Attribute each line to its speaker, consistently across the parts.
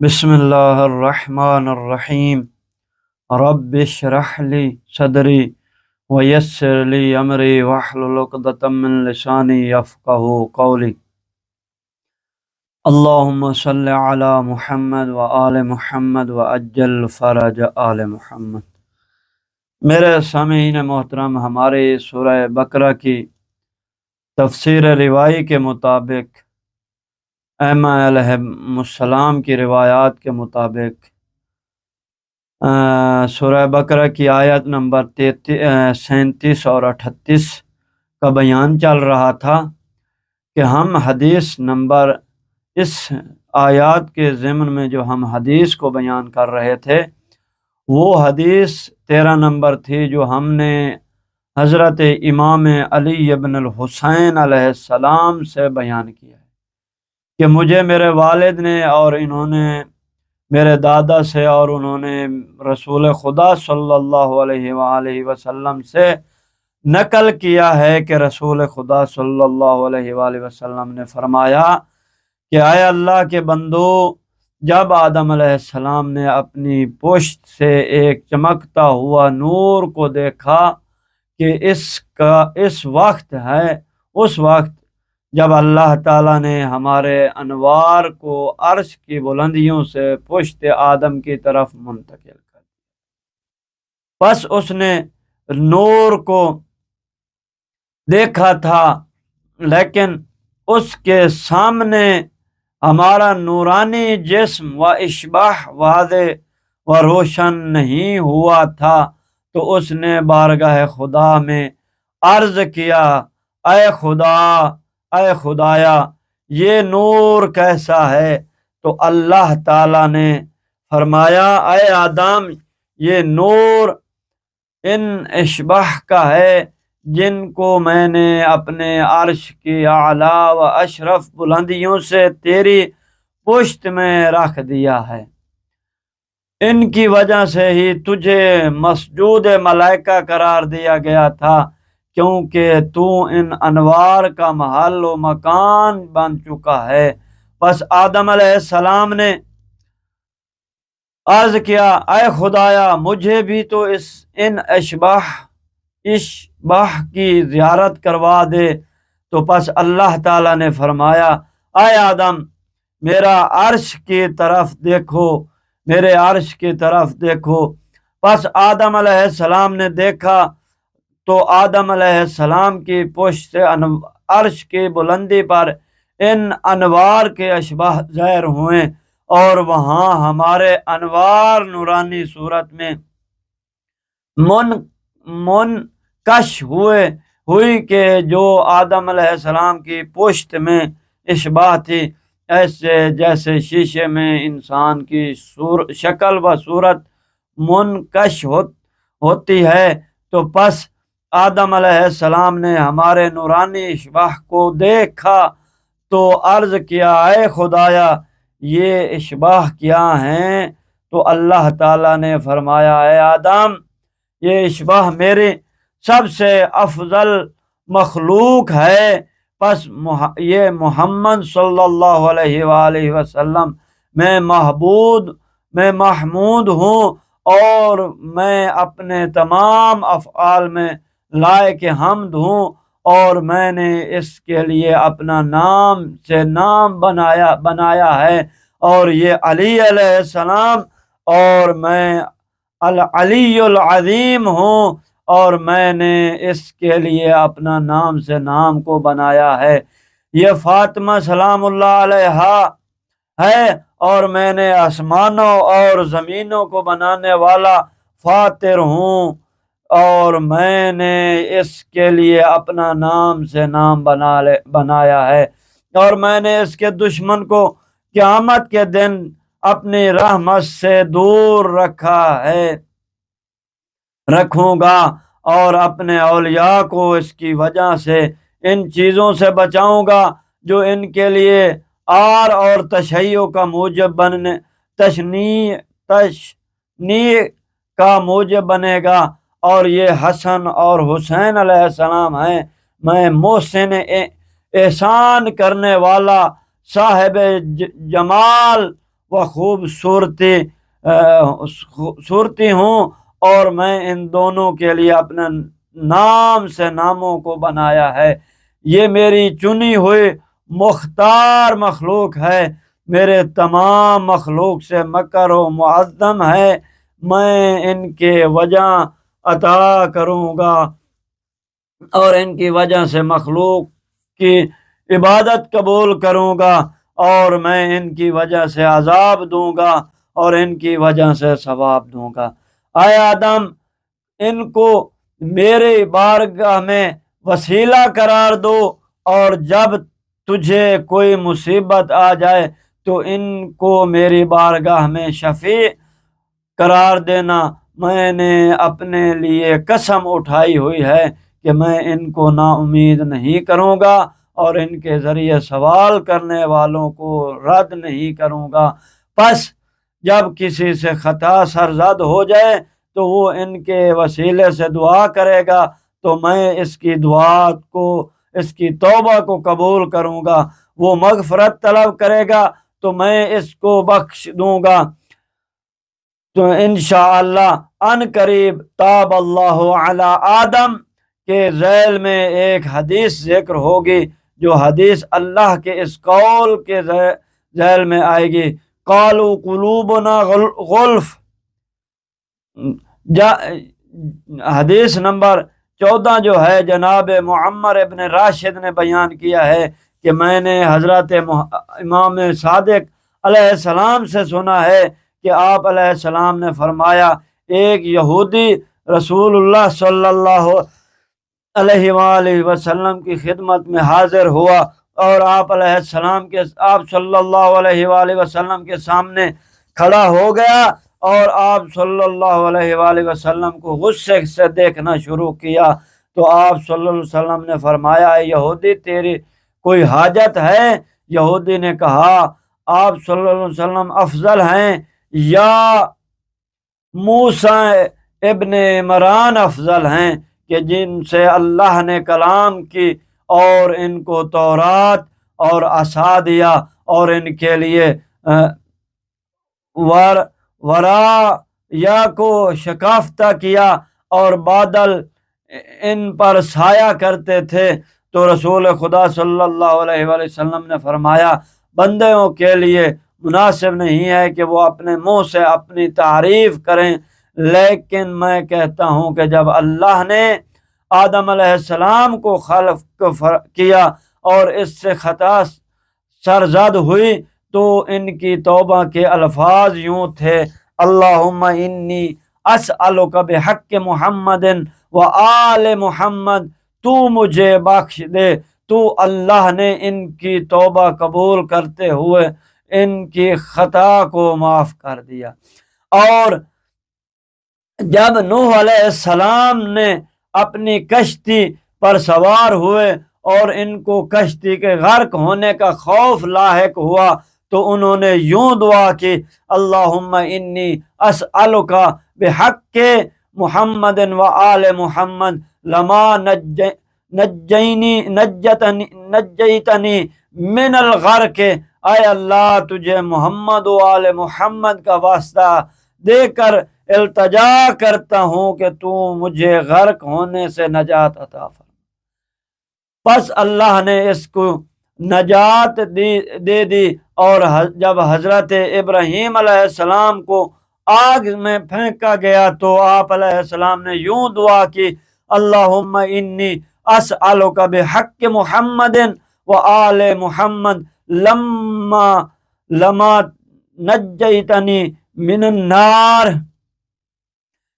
Speaker 1: بسم اللہ الرحمن الرحیم رب اشرح لی صدری ویسر لی امری واحلل عقدۃ من لسانی یفقہوا قولی۔ اللہم صل علی محمد وآل محمد وعجل فرج آل محمد۔ میرے سامعین محترم، ہمارے سورہ بقرہ کی تفسیر روائی کے مطابق، ائمہ علیہ السلام کی روایات کے مطابق، سورہ بقرہ کی آیت نمبر 37 اور 38 کا بیان چل رہا تھا کہ ہم حدیث نمبر اس آیات کے ضمن میں جو ہم حدیث کو بیان کر رہے تھے، وہ حدیث 13 نمبر تھی جو ہم نے حضرت امام علی ابن الحسین علیہ السلام سے بیان کیا ہے کہ مجھے میرے والد نے اور انہوں نے میرے دادا سے اور انہوں نے رسول خدا صلی اللہ علیہ وآلہ وسلم سے نقل کیا ہے کہ رسول خدا صلی اللہ علیہ وآلہ وسلم نے فرمایا کہ اے اللہ کے بندو، جب آدم علیہ السلام نے اپنی پشت سے ایک چمکتا ہوا نور کو دیکھا کہ اس وقت ہے، اس وقت جب اللہ تعالیٰ نے ہمارے انوار کو عرش کی بلندیوں سے پشت آدم کی طرف منتقل کر دیا، پس اس نے نور کو دیکھا تھا، لیکن اس کے سامنے ہمارا نورانی جسم و اشباح واضح و روشن نہیں ہوا تھا، تو اس نے بارگاہ خدا میں عرض کیا، اے خدایا یہ نور کیسا ہے؟ تو اللہ تعالیٰ نے فرمایا، اے آدم، یہ نور ان اشباح کا ہے جن کو میں نے اپنے عرش کی اعلیٰ و اشرف بلندیوں سے تیری پشت میں رکھ دیا ہے، ان کی وجہ سے ہی تجھے مسجود ملائکہ قرار دیا گیا تھا، کیونکہ تو ان انوار کا محل و مکان بن چکا ہے۔ پس آدم علیہ السلام نے عرض کیا، اے خدایا مجھے بھی تو ان اشباح کی زیارت کروا دے۔ تو پس اللہ تعالیٰ نے فرمایا، اے آدم میرا عرش کی طرف دیکھو، میرے عرش کی طرف دیکھو۔ پس آدم علیہ السلام نے دیکھا تو آدم علیہ السلام کی پشت سے عرش کی بلندی پر ان انوار کے اشباح ظاہر ہوئے، اور وہاں ہمارے انوار نورانی صورت میں منکش ہوئی کہ جو آدم علیہ السلام کی پشت میں اشباح تھی، ایسے جیسے شیشے میں انسان کی شکل و صورت منکش ہوتی ہے۔ تو پس آدم علیہ السلام نے ہمارے نورانی اشباح کو دیکھا تو عرض کیا، اے خدایا یہ اشباح کیا ہیں؟ تو اللہ تعالیٰ نے فرمایا، اے آدم یہ اشباح میری سب سے افضل مخلوق ہے، پس یہ محمد صلی اللہ علیہ وآلہ وسلم میں محمود ہوں، اور میں اپنے تمام افعال میں لائق حمد ہوں، اور میں نے اس کے لیے اپنا نام سے نام بنایا ہے، اور یہ علی علیہ السلام اور میں العلی العظیم ہوں، اور میں نے اس کے لیے اپنا نام سے نام کو بنایا ہے۔ یہ فاطمہ سلام اللہ علیہا ہے، اور میں نے آسمانوں اور زمینوں کو بنانے والا فاطر ہوں، اور میں نے اس کے لیے اپنا نام سے نام بنایا ہے، اور میں نے اس کے دشمن کو قیامت کے دن اپنی رحمت سے دور رکھوں گا، اور اپنے اولیاء کو اس کی وجہ سے ان چیزوں سے بچاؤں گا جو ان کے لیے آر اور تشیع کا موجب تشنیع کا موجب بنے گا، اور یہ حسن اور حسین علیہ السلام ہیں۔ میں محسن احسان کرنے والا، صاحب جمال و خوبصورتی ہوں، اور میں ان دونوں کے لیے اپنے نام سے ناموں کو بنایا ہے۔ یہ میری چنی ہوئی مختار مخلوق ہے، میرے تمام مخلوق سے مکر و معظم ہے۔ میں ان کے وجہ عطا کروں گا اور ان کی وجہ سے مخلوق کی عبادت قبول کروں گا، اور میں ان کی وجہ سے عذاب دوں گا اور ان کی وجہ سے ثواب دوں گا۔ اے آدم، ان کو میرے بارگاہ میں وسیلہ قرار دو، اور جب تجھے کوئی مصیبت آ جائے تو ان کو میری بارگاہ میں شفیع قرار دینا۔ میں نے اپنے لیے قسم اٹھائی ہوئی ہے کہ میں ان کو نا امید نہیں کروں گا اور ان کے ذریعے سوال کرنے والوں کو رد نہیں کروں گا۔ پس جب کسی سے خطا سرزد ہو جائے تو وہ ان کے وسیلے سے دعا کرے گا تو میں اس کی دعا کو، اس کی توبہ کو قبول کروں گا۔ وہ مغفرت طلب کرے گا تو میں اس کو بخش دوں گا۔ تو انشاءاللہ ان قریب تاب اللہ علی آدم کے ذیل میں ایک حدیث ذکر ہوگی، جو حدیث اللہ کے اس قول کے ذیل میں آئے گی، قالوا قلوبنا غلف۔ حدیث نمبر 14 جو ہے، جناب معمر ابن راشد نے بیان کیا ہے کہ میں نے حضرت امام صادق علیہ السلام سے سنا ہے کہ آپ علیہ السلام نے فرمایا، ایک یہودی رسول اللہ صلی اللہ علیہ وآلہ وسلم کی خدمت میں حاضر ہوا، اور آپ صلی اللہ علیہ وآلہ وسلم کے سامنے کھڑا ہو گیا، اور آپ صلی اللہ علیہ وآلہ وسلم کو غصے سے دیکھنا شروع کیا۔ تو آپ صلی اللہ علیہ وسلم نے فرمایا، اے یہودی، تیری کوئی حاجت ہے؟ یہودی نے کہا، آپ صلی اللہ علیہ وسلم افضل ہیں یا موسیٰ ابن عمران افضل ہیں، کہ جن سے اللہ نے کلام کی اور ان کو تورات اور عصا دیا، اور ان کے لیے ورا کو شکافتہ کیا، اور بادل ان پر سایہ کرتے تھے۔ تو رسول خدا صلی اللہ علیہ وآلہ وسلم نے فرمایا، بندوں کے لیے مناسب نہیں ہے کہ وہ اپنے منہ سے اپنی تعریف کریں، لیکن میں کہتا ہوں کہ جب اللہ نے آدم علیہ السلام کو خلق کیا اور اس سے خطا سرزد ہوئی، تو ان کی توبہ کے الفاظ یوں تھے، اللہم انی اسألک بحق محمد و آل محمد، تو مجھے بخش دے۔ تو اللہ نے ان کی توبہ قبول کرتے ہوئے ان کی خطا کو معاف کر دیا۔ اور جب نوح علیہ السلام نے اپنی کشتی پر سوار ہوئے اور ان کو کشتی کے غرق ہونے کا خوف لاحق ہوا، تو انہوں نے یوں دعا کی، اللہم انی اسألک بحق محمد و آل محمد لما نجیتنی من الغرق۔ اے اللہ، تجھے محمد و آل محمد کا واسطہ دے کر التجا کرتا ہوں کہ تو مجھے غرق ہونے سے نجات عطا فرما۔ پس اللہ نے اس کو نجات دے دی، اور جب حضرت ابراہیم علیہ السلام کو آگ میں پھینکا گیا تو آپ علیہ السلام نے یوں دعا کی، اللہم انی اسألک بحق محمد و آل محمد لما نجیتنی من النار،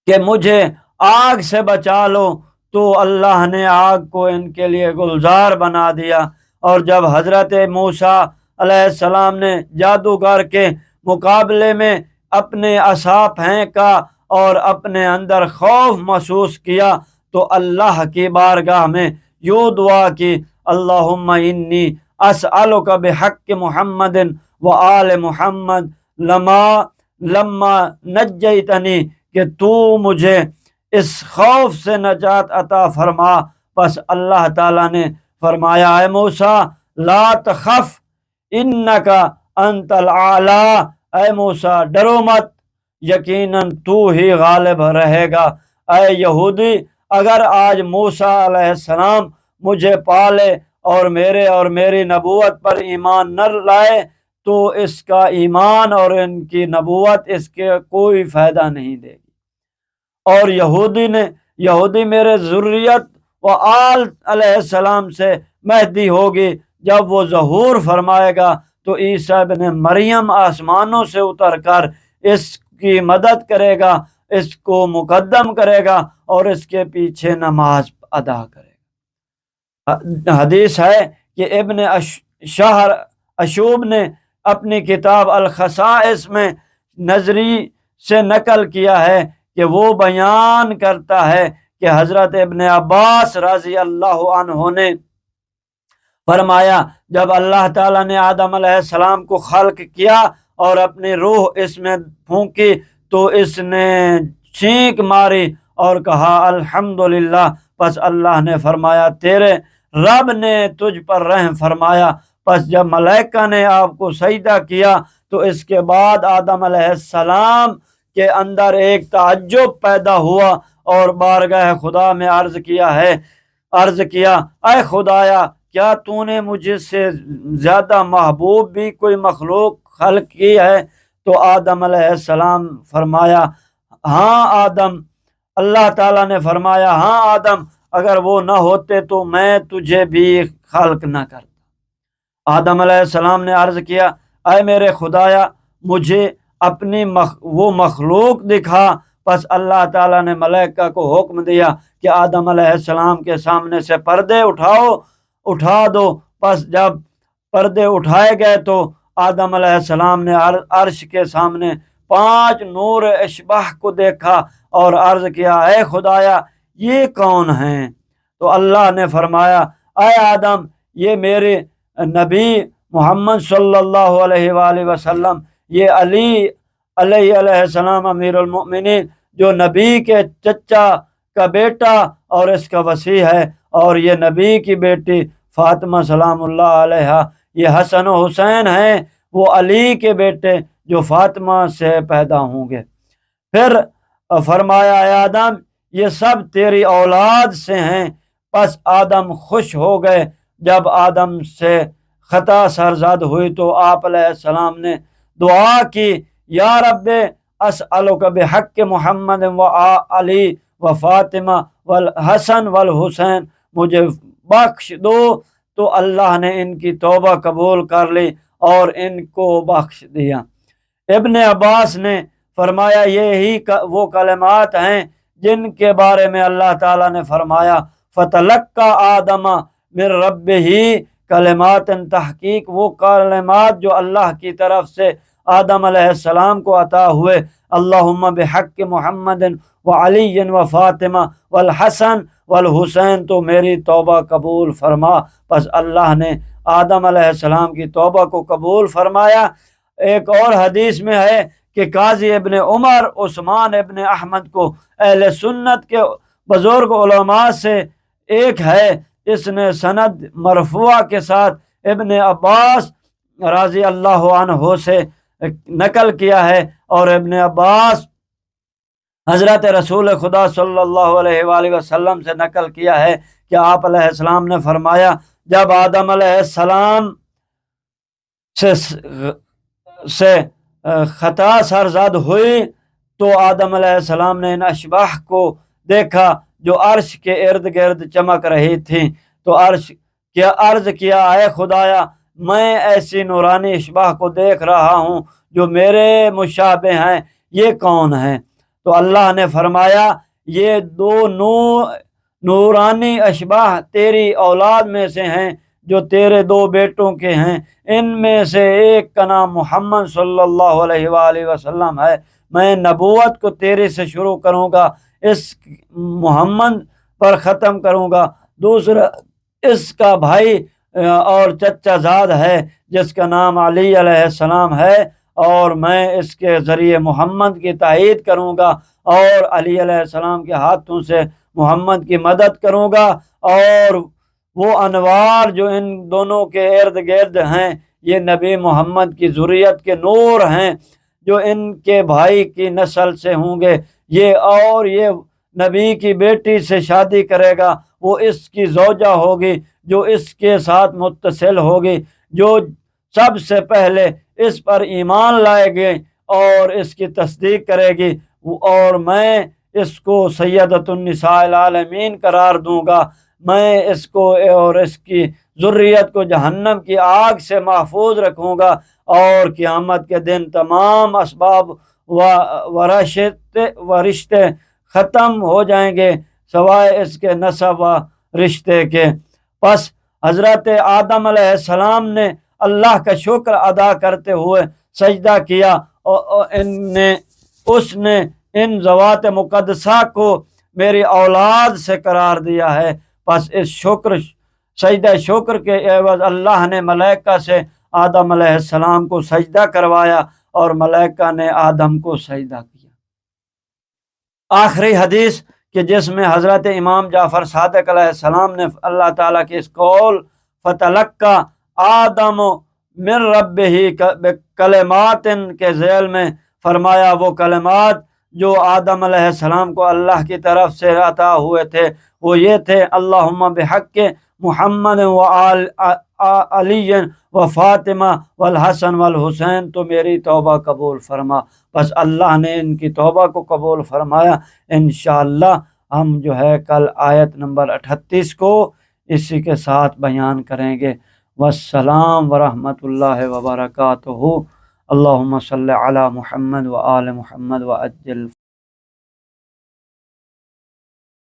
Speaker 1: کہ مجھے آگ سے بچا لو۔ تو اللہ نے آگ کو ان کے لیے گلزار بنا دیا۔ اور جب حضرت موسیٰ علیہ السلام نے جادوگر کے مقابلے میں اپنے عصا پھینکا اور اپنے اندر خوف محسوس کیا، تو اللہ کی بارگاہ میں یوں دعا کی، اللہم انی اسألک بحق محمد و آل محمد لما نجیتنی، کہ تو مجھے اس خوف سے نجات عطا فرما۔ پس اللہ تعالیٰ نے فرمایا، اے موسیٰ لا تخف انک انت الاعلی، اے موسیٰ ڈرو مت، یقیناً تو ہی غالب رہے گا۔ اے یہودی، اگر آج موسیٰ علیہ السلام مجھے پالے اور میری نبوت پر ایمان نہ لائے تو اس کا ایمان اور ان کی نبوت اس کے کوئی فائدہ نہیں دے گی۔ اور یہودی میرے ذریت و آل علیہ السلام سے مہدی ہوگی۔ جب وہ ظہور فرمائے گا تو عیسیٰ ابن مریم آسمانوں سے اتر کر اس کی مدد کرے گا، اس کو مقدم کرے گا اور اس کے پیچھے نماز ادا کرے گا۔ حدیث ہے کہ ابن شہر اشوب نے اپنی کتاب الخصائص میں نظری سے نقل کیا ہے کہ وہ بیان کرتا ہے کہ حضرت ابن عباس رضی اللہ عنہ نے فرمایا، جب اللہ تعالیٰ نے آدم علیہ السلام کو خلق کیا اور اپنی روح اس میں پھونکی تو اس نے چھینک ماری اور کہا الحمدللہ۔ پس اللہ نے فرمایا تیرے رب نے تجھ پر رحم فرمایا۔ پس جب ملائکہ نے آپ کو سجدہ کیا تو اس کے بعد آدم علیہ السلام کے اندر ایک تعجب پیدا ہوا اور بارگاہ خدا میں عرض کیا اے خدایا، کیا تو نے مجھ سے زیادہ محبوب بھی کوئی مخلوق خلق کی ہے؟ تو آدم علیہ السلام فرمایا ہاں آدم۔ اللہ تعالیٰ نے فرمایا ہاں آدم، اگر وہ نہ ہوتے تو میں تجھے بھی خلق نہ کرتا۔ آدم علیہ السلام نے عرض کیا اے میرے خدایا، مجھے اپنی وہ مخلوق دکھا۔ پس اللہ تعالیٰ نے ملائکہ کو حکم دیا کہ آدم علیہ السلام کے سامنے سے پردے اٹھا دو۔ پس جب پردے اٹھائے گئے تو آدم علیہ السلام نے عرش کے سامنے 5 نور اشباح کو دیکھا اور عرض کیا اے خدایا یہ کون ہیں؟ تو اللہ نے فرمایا اے آدم، یہ میرے نبی محمد صلی اللہ علیہ وآلہ وسلم، یہ علی علیہ السلام امیر المؤمنین جو نبی کے چچا کا بیٹا اور اس کا وصی ہے، اور یہ نبی کی بیٹی فاطمہ سلام اللہ علیہا، یہ حسن و حسین ہیں، وہ علی کے بیٹے جو فاطمہ سے پیدا ہوں گے۔ پھر فرمایا اے آدم یہ سب تیری اولاد سے ہیں۔ پس آدم خوش ہو گئے۔ جب آدم سے خطا سرزد ہوئی تو آپ علیہ السلام نے دعا کی یا رب اسألک بحق محمد و علی و فاطمہ والحسن والحسین، مجھے بخش دو۔ تو اللہ نے ان کی توبہ قبول کر لی اور ان کو بخش دیا۔ ابن عباس نے فرمایا یہی وہ کلمات ہیں جن کے بارے میں اللہ تعالیٰ نے فرمایا فتلقى آدم من ربہ کلمات، تحقیق وہ کلمات جو اللہ کی طرف سے آدم علیہ السلام کو عطا ہوئے، اللہم بحق محمد وعلی و فاطمہ والحسن والحسین، تو میری توبہ قبول فرما۔ پس اللہ نے آدم علیہ السلام کی توبہ کو قبول فرمایا۔ ایک اور حدیث میں ہے کہ قاضی ابن عمر عثمان ابن احمد کو اہل سنت کے بزرگ علماء سے ایک ہے، اس نے سند مرفوع کے ساتھ ابن عباس رضی اللہ عنہ سے نقل کیا ہے، اور ابن عباس حضرت رسول خدا صلی اللہ علیہ وآلہ وسلم سے نقل کیا ہے کہ آپ علیہ السلام نے فرمایا جب آدم علیہ السلام سے خطا سرزد ہوئی تو آدم علیہ السلام نے ان اشباح کو دیکھا جو عرش کے ارد گرد چمک رہی تھیں، تو عرض کیا اے خدایا، میں ایسی نورانی اشباح کو دیکھ رہا ہوں جو میرے مشابہ ہیں، یہ کون ہیں؟ تو اللہ نے فرمایا یہ 2 نورانی اشباح تیری اولاد میں سے ہیں جو تیرے 2 بیٹوں کے ہیں، ان میں سے ایک کا نام محمد صلی اللہ علیہ وآلہ وسلم ہے، میں نبوت کو تیرے سے شروع کروں گا، اس محمد پر ختم کروں گا۔ دوسرا اس کا بھائی اور چچا زاد ہے جس کا نام علی علیہ السلام ہے، اور میں اس کے ذریعے محمد کی تائید کروں گا اور علی علیہ السلام کے ہاتھوں سے محمد کی مدد کروں گا، اور وہ انوار جو ان دونوں کے ارد گرد ہیں یہ نبی محمد کی ذریت کے نور ہیں۔ جو ان کے بھائی کی نسل سے ہوں گے، یہ نبی کی بیٹی سے شادی کرے گا، وہ اس کی زوجہ ہوگی جو اس کے ساتھ متصل ہوگی، جو سب سے پہلے اس پر ایمان لائے گی اور اس کی تصدیق کرے گی، اور میں اس کو سیدۃ النساء العالمین قرار دوں گا۔ میں اس کو اور اس کی ذریت کو جہنم کی آگ سے محفوظ رکھوں گا، اور قیامت کے دن تمام اسباب و رشتے ختم ہو جائیں گے سوائے اس کے نسب و رشتے کے۔ پس حضرت آدم علیہ السلام نے اللہ کا شکر ادا کرتے ہوئے سجدہ کیا، اور اس نے ان ذوات مقدسہ کو میری اولاد سے قرار دیا ہے۔ پس اس سجدہ شکر کے عوض اللہ نے ملائکہ سے آدم علیہ السلام کو سجدہ کروایا، اور ملائکہ نے آدم کو سجدہ کیا۔ آخری حدیث کہ جس میں حضرت امام جعفر صادق علیہ السلام نے اللہ تعالیٰ کے اس قول فتلقى آدم من ربہ کلمات کے ذیل میں فرمایا، وہ کلمات جو آدم علیہ السلام کو اللہ کی طرف سے عطا ہوئے تھے وہ یہ تھے: اللہم بحق محمد و علی و فاطمہ والحسن والحسین، تو میری توبہ قبول فرما۔ بس اللہ نے ان کی توبہ کو قبول فرمایا۔ انشاءاللہ ہم کل آیت نمبر 38 کو اسی کے ساتھ بیان کریں گے۔ والسلام ورحمۃ اللہ وبرکاتہ۔ اللہم صلی علی محمد و آل محمد وعجل